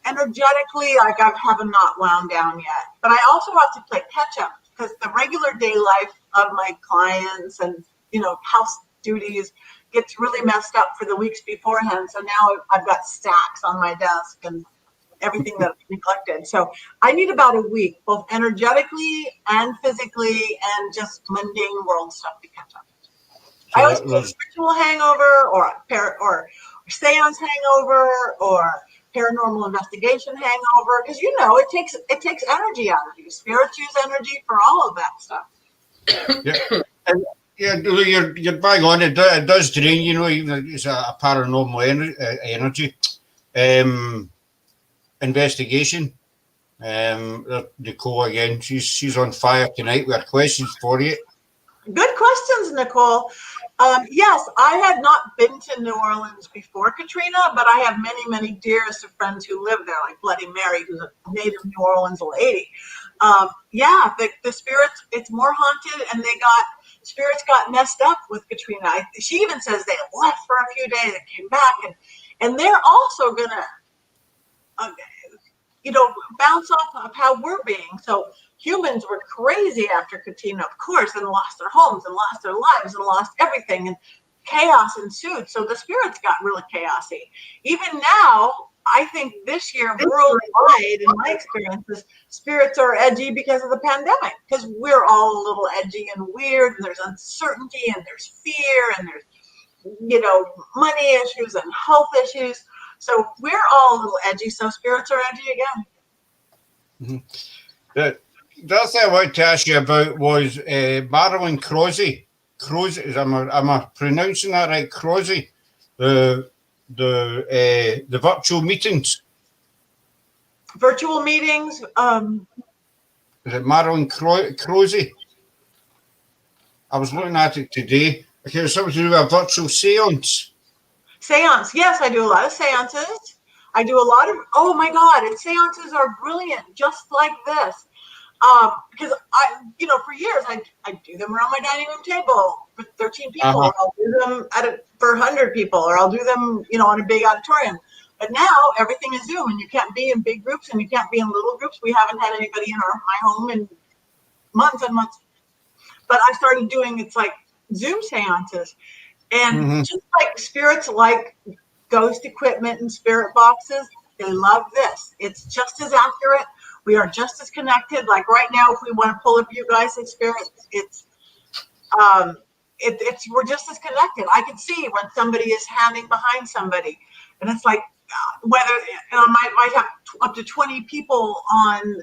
energetically, like I haven't not wound down yet. But I also have to play catch up, because the regular day life of my clients and, you know, house duties gets really messed up for the weeks beforehand. So now I've got stacks on my desk and everything that I've neglected. So I need about a week, both energetically and physically, and just mundane world stuff to catch up. I always get a spiritual hangover or seance hangover or paranormal investigation hangover, because you know it takes energy out of you. Spirits use energy for all of that stuff. Yeah, and you're bang on. It does drain. You know, even it's a paranormal energy investigation. Nicole again. She's on fire tonight. We have questions for you. Good questions, Nicole. Yes, I had not been to New Orleans before Katrina, but I have many dearest of friends who live there, like Bloody Mary, who's a native New Orleans lady. Yeah, the spirits, it's more haunted, and spirits got messed up with Katrina. She even says they left for a few days and came back, and they're also gonna, bounce off of how we're being. So humans were crazy after Katrina, of course, and lost their homes and lost their lives and lost everything, and chaos ensued. So the spirits got really chaosy. Even now, I think this year worldwide, in my experiences, spirits are edgy because of the pandemic, because we're all a little edgy and weird, and there's uncertainty and there's fear and there's, money issues and health issues. So we're all a little edgy, so spirits are edgy again. Mm-hmm. The other thing I wanted to ask you about was Marilyn Crosley. Am I pronouncing that right? Crosley, the the virtual meetings. Virtual meetings. Is it Marilyn Crozy? I was looking at it today. Okay, it's something to do with a virtual seance. Seance. Yes, I do a lot of seances. I do a lot of, oh my God, and seances are brilliant, just like this. Because for years I do them around my dining room table with 13 people, or I'll do them for 100 people, or I'll do them, on a big auditorium. But now everything is Zoom, and you can't be in big groups, and you can't be in little groups. We haven't had anybody in my home in months and months. But I started doing, it's like Zoom seances, and just like spirits like ghost equipment and spirit boxes, they love this. It's just as accurate. We are just as connected. Like right now, if we want to pull up you guys as spirits, we're just as connected. I can see when somebody is handing behind somebody, and it's like whether might have up to 20 people on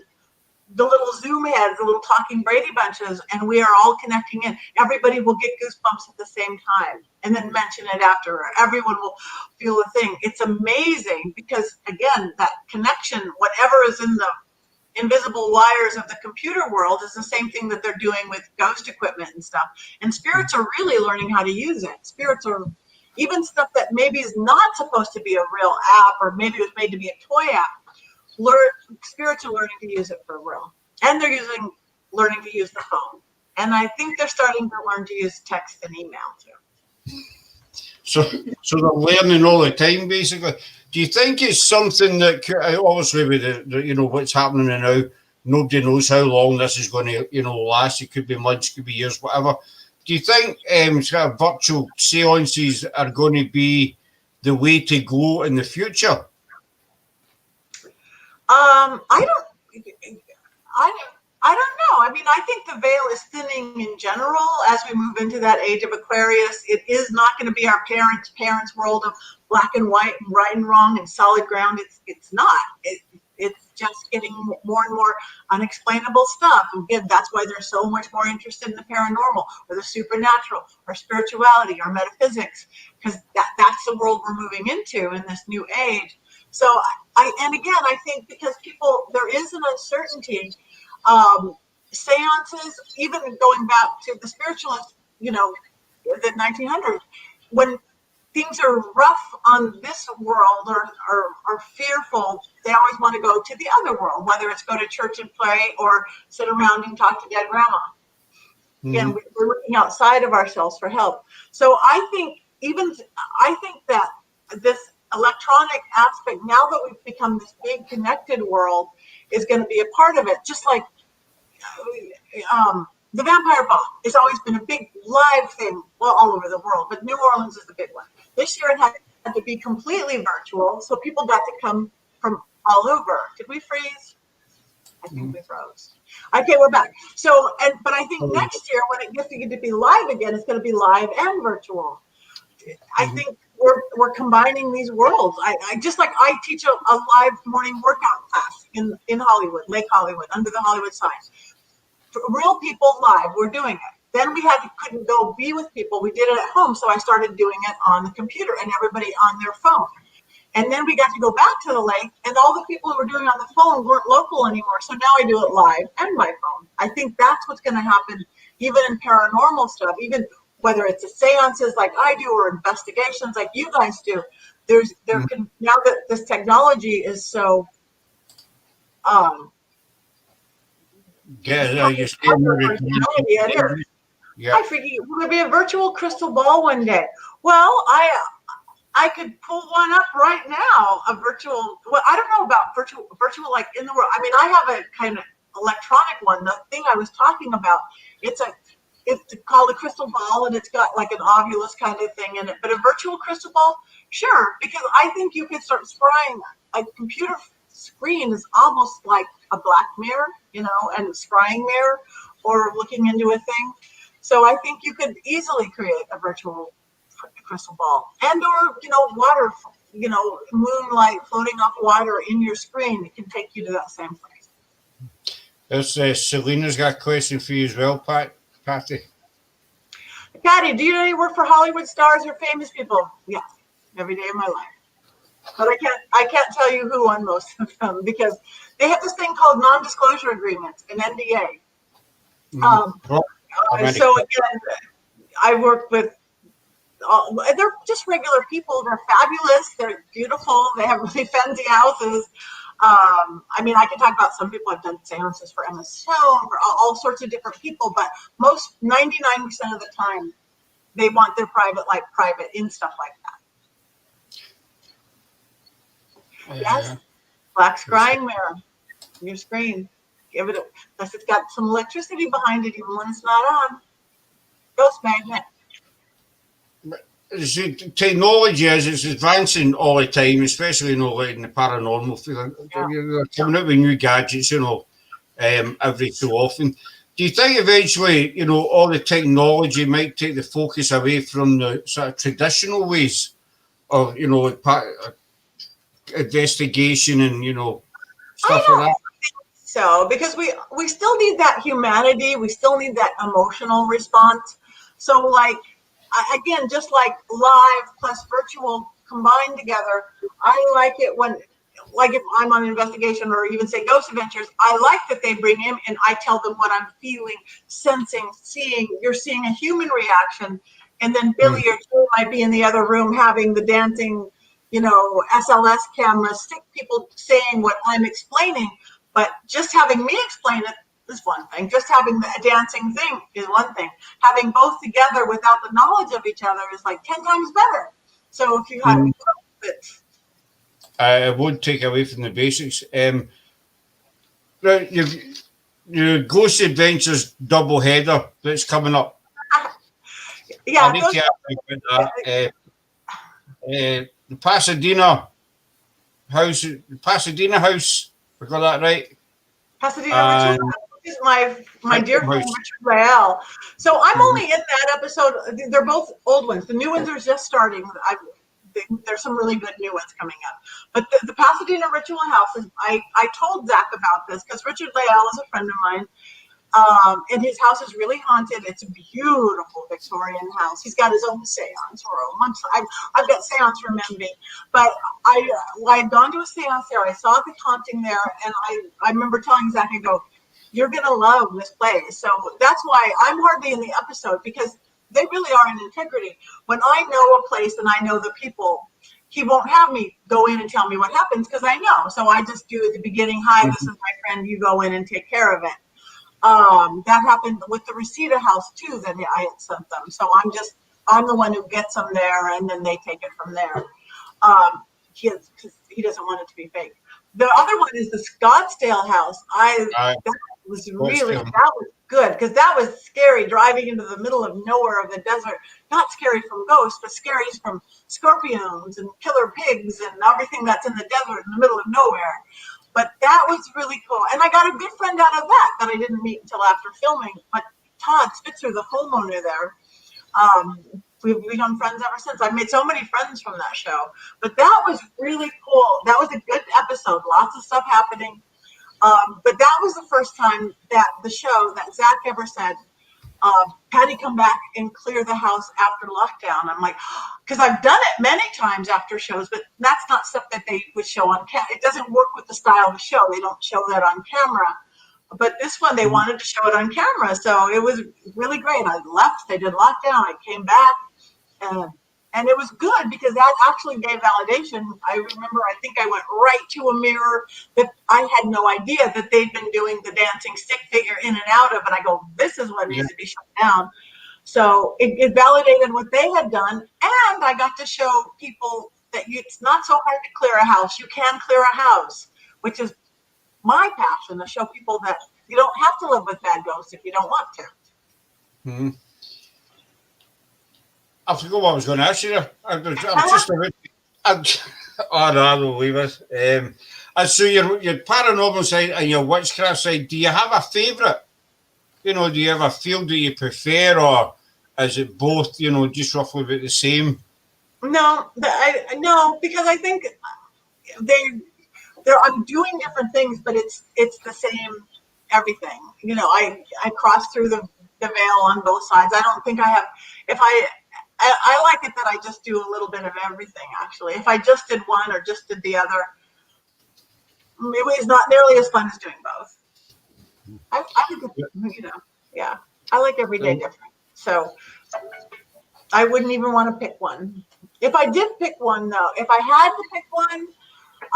the little Zoom heads, the little talking Brady bunches, and we are all connecting in. Everybody will get goosebumps at the same time and then mention it after. Everyone will feel the thing. It's amazing because, again, that connection, whatever is in the invisible wires of the computer world, is the same thing that they're doing with ghost equipment and stuff. And spirits are really learning how to use it. Spirits are even stuff that maybe is not supposed to be a real app, or maybe it was made to be a toy app. Spirits are learning to use it for real, and they're learning to use the phone, and I think they're starting to learn to use text and email too. So they're learning all the time, basically. Do you think it's something that, obviously with the what's happening now, nobody knows how long this is going to last. It could be months, could be years, whatever. Do you think sort of virtual seances are going to be the way to go in the future? I don't know. I mean, I think the veil is thinning in general as we move into that age of Aquarius. It is not going to be our parents' world of black and white and right and wrong and solid ground. It's not. It's just getting more and more unexplainable stuff. And again, that's why they're so much more interested in the paranormal or the supernatural or spirituality or metaphysics, because that's the world we're moving into in this new age. So I think because there is an uncertainty, seances, even going back to the spiritualists, the 1900s, when things are rough on this world or are fearful, they always want to go to the other world, whether it's go to church and pray or sit around and talk to dead grandma. Again, we're looking outside of ourselves for help. So I think that this electronic aspect, now that we've become this big connected world, is going to be a part of it. Just like the vampire ball has always been a big live thing, well, all over the world, but New Orleans is the big one. This year it had to be completely virtual, so people got to come from all over. Did we freeze? I think we froze. Okay, we're back. But I think next year, when it gets to be live again, it's going to be live and virtual. I think we're combining these worlds. I just like I teach a live morning workout class in Hollywood, Lake Hollywood, under the Hollywood sign. For real people live, we're doing it. Then we couldn't go be with people. We did it at home, so I started doing it on the computer and everybody on their phone. And then we got to go back to the lake, and all the people who were doing it on the phone weren't local anymore. So now I do it live and my phone. I think that's what's going to happen, even in paranormal stuff, even whether it's seances like I do or investigations like you guys do. Now that this technology is so I figured will there be a virtual crystal ball one day? Well, I could pull one up right now, a virtual. Well, I don't know about virtual like in the world. I mean, I have a kind of electronic one. The thing I was talking about, it's called a crystal ball, and it's got like an ovulus kind of thing in it. But a virtual crystal ball, sure, because I think you could start scrying. A computer screen is almost like a black mirror, and a scrying mirror, or looking into a thing. So I think you could easily create a virtual crystal ball, and or water, moonlight floating off water in your screen. It can take you to that same place. Selena's got a question for you as well, Patti. Patti, do you do any work for Hollywood stars or famous people? Yes, every day of my life. but I can't tell you who won most of them because they have this thing called non-disclosure agreements, an NDA. Well, So again, I work with. They're just regular people. They're fabulous. They're beautiful. They have really fancy houses. I mean, I can talk about some people. I've done seances for Emma Stone, for all sorts of different people, but 99% of the time, they want their private in stuff like that. Yes, black scrying mirror, your screen. Give it, unless it's got some electricity behind it, even when it's not on. Ghost magnet. Technology it's advancing all the time, especially in the paranormal field. Yeah. They're coming out with new gadgets, every so often. Do you think eventually, all the technology might take the focus away from the sort of traditional ways of, investigation and, stuff like that? So, because we still need that humanity, we still need that emotional response. So, again, just like live plus virtual combined together, I like it when, if I'm on an investigation or even say Ghost Adventures, I like that they bring in and I tell them what I'm feeling, sensing, seeing. You're seeing a human reaction, and then Billy or Joe might be in the other room having the dancing, SLS camera, stick people saying what I'm explaining. But just having me explain it is one thing. Just having the dancing thing is one thing. Having both together without the knowledge of each other is like 10 times better. So if you have it would take away from the basics. Your Ghost Adventures double header that's coming up. Yeah, I need to ask you about that. The Pasadena house. We got that right. Pasadena Ritual is my dear friend Richard Rael. So I'm only in that episode. They're both old ones. The new ones are just starting. There's some really good new ones coming up. But the Pasadena Ritual House is. I told Zach about this because Richard Rael is a friend of mine. And his house is really haunted. It's a beautiful Victorian house. He's got his own seance room. I've got seance room envy. But I had gone to a seance there. I saw the haunting there. And I remember telling Zach, I go, you're going to love this place. So that's why I'm hardly in the episode because they really are in integrity. When I know a place and I know the people, he won't have me go in and tell me what happens because I know. So I just do at the beginning, hi, this is my friend. You go in and take care of it. That happened with the Reseda house too that I had sent them. So I'm the one who gets them there and then they take it from there. He doesn't want it to be fake. The other one is the Scottsdale house. That was good because that was scary driving into the middle of nowhere of the desert. Not scary from ghosts, but scary from scorpions and killer pigs and everything that's in the desert in the middle of nowhere. But that was really cool. And I got a good friend out of that I didn't meet until after filming. But Todd Spitzer, the homeowner there, we've become friends ever since. I've made so many friends from that show. But that was really cool. That was a good episode. Lots of stuff happening. But that was the first time that the show that Zach ever said, Patti, come back and clear the house after lockdown. I'm like, because I've done it many times after shows, but that's not stuff that they would show on camera. It doesn't work with the style of the show. They don't show that on camera. But this one, they wanted to show it on camera. So it was really great. I left. They did lockdown. I came back. And it was good because that actually gave validation. I remember, I think I went right to a mirror that I had no idea that they'd been doing the dancing stick figure in and out of. And I go, this is what needs to be shut down. So it validated what they had done. And I got to show people that it's not so hard to clear a house. You can clear a house, which is my passion, to show people that you don't have to live with bad ghosts if you don't want to. Mm-hmm. I forgot what I was going to ask you there. I'm just about. I don't believe it. And so your paranormal side and your witchcraft side, do you have a favourite? Do you have a field that you prefer, or is it both? Just roughly about the same. No, no, because I think I'm doing different things, but it's the same everything. I cross through the veil on both sides. I don't think I have. I like it that I just do a little bit of everything, actually. If I just did one or just did the other, maybe it's not nearly as fun as doing both. I think, yeah, I like every day different. So I wouldn't even want to pick one. If I did pick one, though, if I had to pick one,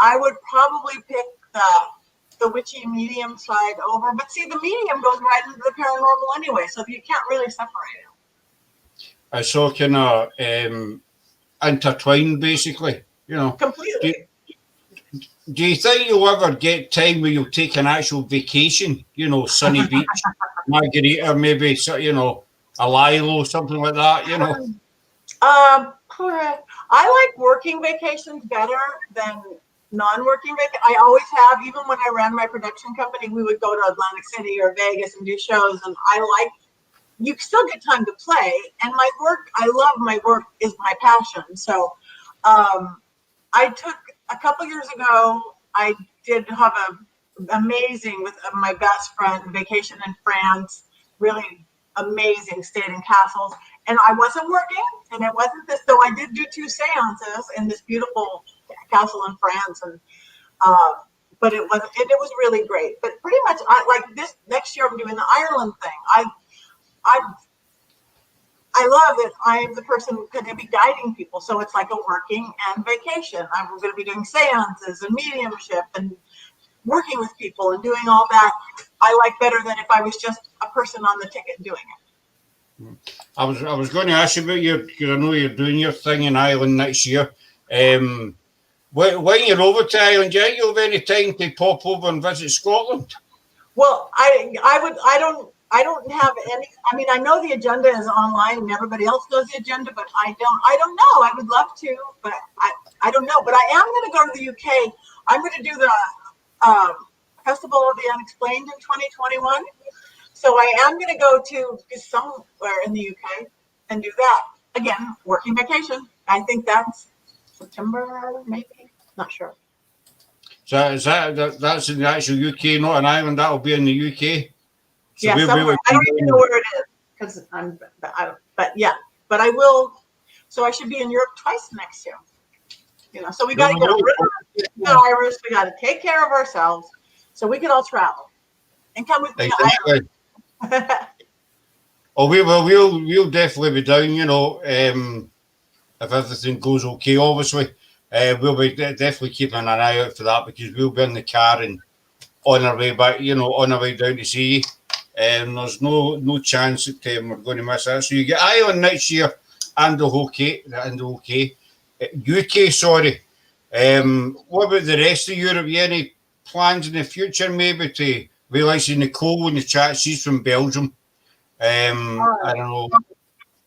I would probably pick the witchy medium side over. But see, the medium goes right into the paranormal anyway, so you can't really separate it. I saw kind of intertwined, basically. Completely. Do you think you'll ever get time where you'll take an actual vacation? Sunny beach, Margarita, maybe, a Lilo, something like that. I like working vacations better than non-working vacations. I always have, even when I ran my production company, we would go to Atlantic City or Vegas and do shows. And you still get time to play. And my work, I love my work, is my passion. So I took a couple years ago, I did have amazing with my best friend vacation in France, really amazing, stayed in castles. And I wasn't working, and it wasn't this, though I did do 2 seances in this beautiful castle in France. And but it was really great. But pretty much, like this next year, I'm doing the Ireland thing. I love that I am the person going to be guiding people. So it's like a working and vacation. I'm going to be doing seances and mediumship and working with people and doing all that. I like better than if I was just a person on the ticket doing it. I was going to ask you about because I know you're doing your thing in Ireland next year. When you're over to Ireland, do you think you'll have any time to pop over and visit Scotland? Well, I don't have any. I mean, I know the agenda is online and everybody else knows the agenda, but I don't know. I would love to, but I don't know. But I am going to go to the UK. I'm going to do the Festival of the Unexplained in 2021. So I am going to go to somewhere in the UK and do that. Again, working vacation. I think that's September, maybe. Not sure. So that's in the actual UK, not in Ireland. That'll be in the UK. So yeah, somewhere. I don't even know where it is because but yeah, but I will. So I should be in Europe twice next year. So we got to get rid of the virus. We got to take care of ourselves so we can all travel and come with me to Ireland. Oh, we'll definitely be down. If everything goes okay, obviously, we'll be definitely keeping an eye out for that because we'll be in the car and on our way back. On our way down to see you. There's no chance that we're going to miss that. So you get Ireland next year and the UK. Sorry. What about the rest of Europe? You any plans in the future maybe to realise Nicole in the chat? She's from Belgium. I don't know.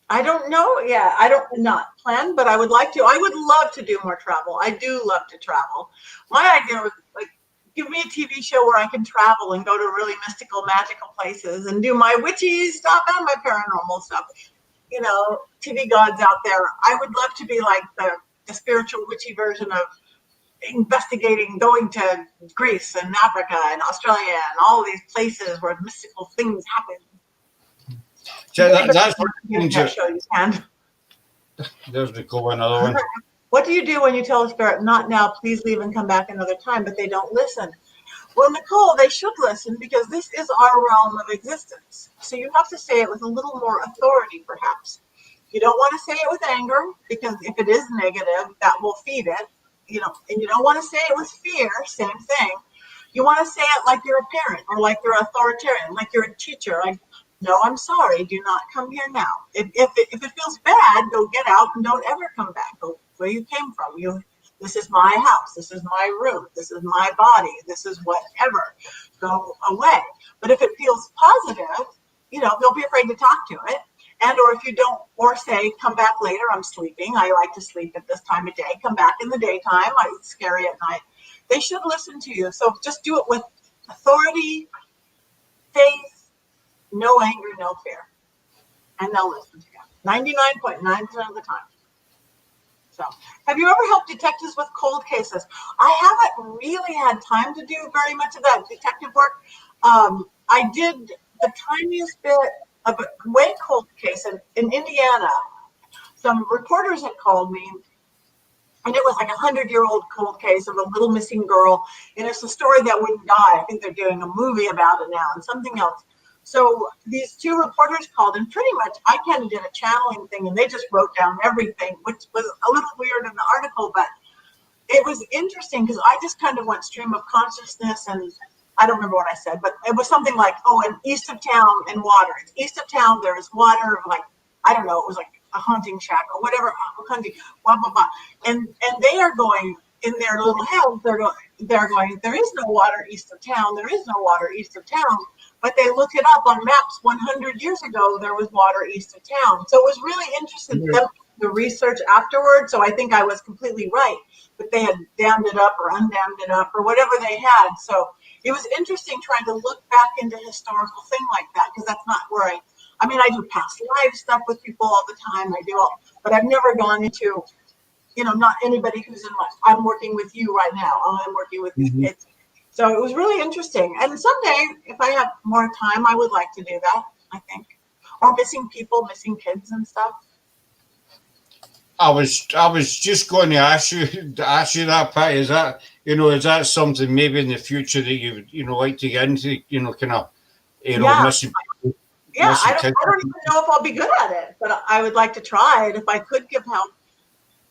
I don't know. Yeah, I don't not plan, but I would like to. I would love to do more travel. I do love to travel. My idea was give me a TV show where I can travel and go to really mystical, magical places and do my witchy stuff and my paranormal stuff. TV gods out there. I would love to be like the spiritual witchy version of investigating, going to Greece and Africa and Australia and all these places where mystical things happen. So that's what show you can. There's another one. What do you do when you tell a spirit, not now, please leave and come back another time, but they don't listen? Well, Nicole, they should listen because this is our realm of existence. So you have to say it with a little more authority, perhaps. You don't want to say it with anger because if it is negative, that will feed it. And you don't want to say it with fear, same thing. You want to say it like you're a parent or like you're authoritarian, like you're a teacher. Like, no, I'm sorry, do not come here now. If it feels bad, go get out and don't ever come back. Go where you came from. This is my house. This is my room. This is my body. This is whatever. Go away. But if it feels positive, don't be afraid to talk to it. And or if you don't, or say, come back later, I'm sleeping. I like to sleep at this time of day. Come back in the daytime. It's scary at night. They should listen to you. So just do it with authority, faith, no anger, no fear. And they'll listen to you. 99.9% of the time. So, have you ever helped detectives with cold cases? I haven't really had time to do very much of that detective work. I did the tiniest bit of a way cold case in Indiana some reporters had called me, and it was like 100-year-old cold case of a little missing girl, and it's a story that wouldn't die. I think they're doing a movie about it now and something else. So these two reporters called, and pretty much I kind of did a channeling thing, and they just wrote down everything, which was a little weird in the article, but it was interesting because I just kind of went stream of consciousness, and I don't remember what I said, but it was something like, oh, and east of town and water. It's east of town, there's water, like, I don't know, it was like a hunting shack or whatever, hunting, blah, blah, blah. And they are going in their little heads, they're going, there is no water east of town, there is no water east of town. But they looked it up on maps 100 years ago, there was water east of town. So it was really interesting, the research afterwards. So I think I was completely right, but they had dammed it up or undammed it up or whatever they had. So it was interesting trying to look back into historical thing like that, because that's not where I mean, I do past life stuff with people all the time. I do all, but I've never gone into, not anybody who's in my, I'm working with you right now. I'm working with these kids. So it was really interesting. And someday, if I have more time, I would like to do that, I think. Or missing people, missing kids and stuff. I was just going to ask you that, Patty. Is that something maybe in the future that you like to get into? Kind of, missing. Yeah, I don't even know if I'll be good at it, but I would like to try it if I could give help.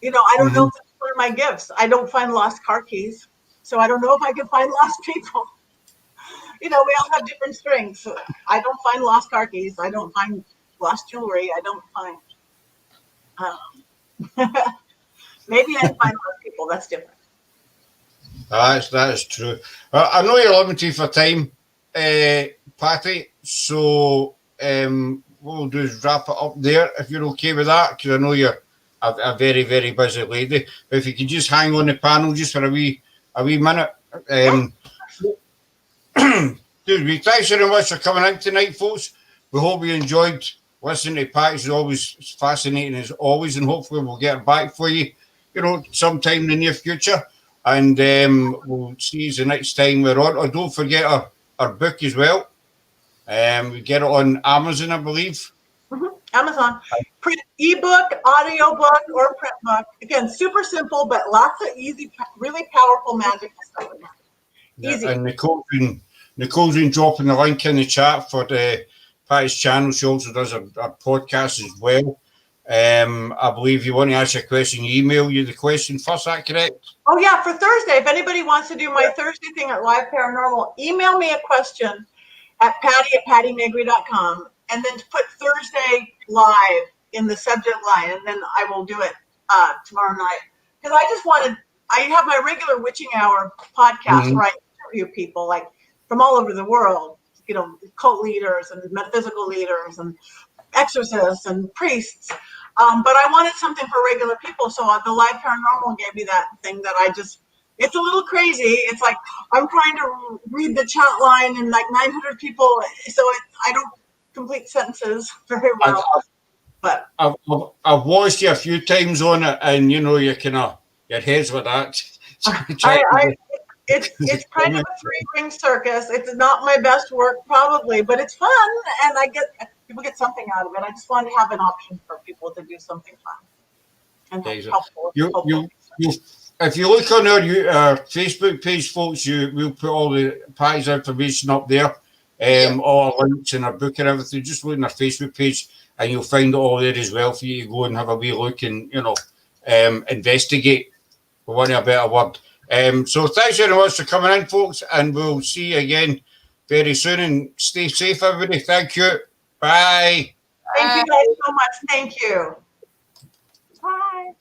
I don't know if it's one of my gifts. I don't find lost car keys, so I don't know if I can find lost people. We all have different strengths. I don't find lost car keys. I don't find lost jewelry. I don't find. Maybe I find lost people. That's different. That is true. I know you're limited for time, Patty. So what we'll do is wrap it up there, if you're okay with that, because I know you're a very, very busy lady. But if you could just hang on the panel just for a wee minute. Thanks very much for coming in tonight, folks. We hope you enjoyed listening to Patty. It's always fascinating as always, and hopefully we'll get it back for you, sometime in the near future. And we'll see you the next time we're on. Don't forget our book as well. We get it on Amazon, I believe. Amazon. Print ebook, audio book, or print book. Again, super simple, but lots of easy, really powerful magical stuff in there. Easy. And Nicole's been dropping the link in the chat for the Patty's channel. She also does a podcast as well. I believe you want to ask a question, you email you the question first, is that correct? Oh yeah, for Thursday, if anybody wants to do my Thursday thing at Live Paranormal, email me a question at patty@pattinegri.com, and then to put Thursday live in the subject line, and then I will do it tomorrow night. Because I have my regular Witching Hour podcast where I interview people like from all over the world, cult leaders and metaphysical leaders and exorcists and priests. But I wanted something for regular people. So the Live Paranormal gave me that thing that it's a little crazy. It's like I'm trying to read the chat line and like 900 people. So I don't complete sentences very well. But I've watched you a few times on it, and you kind of your head's with that. It's kind of a three-ring circus. It's not my best work probably, but it's fun, and people get something out of it. I just want to have an option for people to do something fun and helpful. If you look on our Facebook page, folks, we'll put all the Patty's information up there, all our links and our book and everything. Just look on our Facebook page, and you'll find it all there as well for you to go and have a wee look and investigate, for want of a better word. So thanks very much for coming in, folks, and we'll see you again very soon. And stay safe, everybody. Thank you. Bye. Thank you guys so much. Thank you. Bye.